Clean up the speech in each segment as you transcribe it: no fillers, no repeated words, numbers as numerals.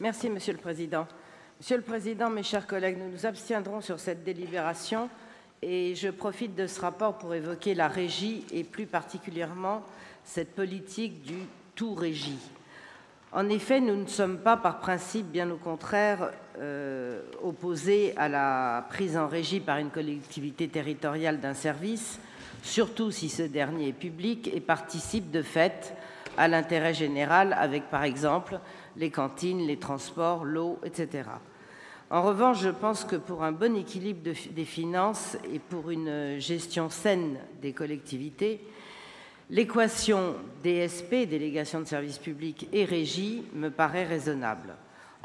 Merci, Monsieur le Président. Monsieur le Président, mes chers collègues, nous nous abstiendrons sur cette délibération et je profite de ce rapport pour évoquer la régie et plus particulièrement cette politique du tout-régie. En effet, nous ne sommes pas par principe, bien au contraire, opposés à la prise en régie par une collectivité territoriale d'un service, surtout si ce dernier est public et participe de fait à l'intérêt général avec, par exemple, les cantines, les transports, l'eau, etc. En revanche, je pense que pour un bon équilibre des finances et pour une gestion saine des collectivités, l'équation DSP, délégation de services publics, et régie me paraît raisonnable.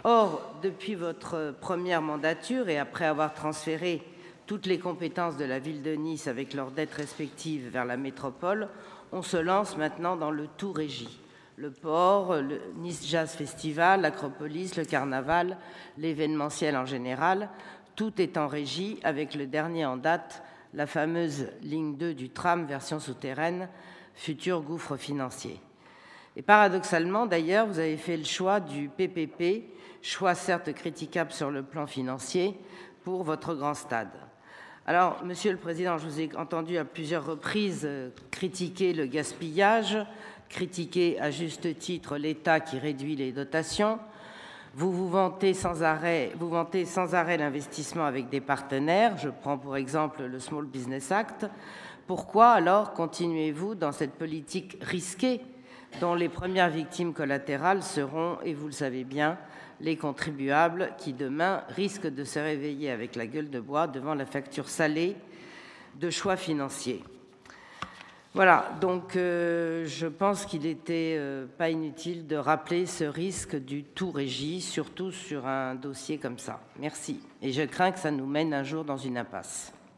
Or, depuis votre première mandature et après avoir transféré toutes les compétences de la ville de Nice avec leurs dettes respectives vers la métropole, on se lance maintenant dans le tout régie. Le port, le Nice Jazz Festival, l'Acropolis, le carnaval, l'événementiel en général, tout est en régie avec le dernier en date, la fameuse ligne 2 du tram version souterraine, futur gouffre financier. Et paradoxalement, d'ailleurs, vous avez fait le choix du PPP, choix certes critiquable sur le plan financier, pour votre grand stade. Alors, Monsieur le Président, je vous ai entendu à plusieurs reprises critiquer le gaspillage, critiquer à juste titre l'État qui réduit les dotations. Vous vantez sans arrêt l'investissement avec des partenaires. Je prends pour exemple le Small Business Act. Pourquoi alors continuez-vous dans cette politique risquée dont les premières victimes collatérales seront, et vous le savez bien, les contribuables qui demain risquent de se réveiller avec la gueule de bois devant la facture salée de choix financiers? Voilà, donc je pense qu'il n'était pas inutile de rappeler ce risque du tout régie, surtout sur un dossier comme ça. Merci. Et je crains que ça nous mène un jour dans une impasse.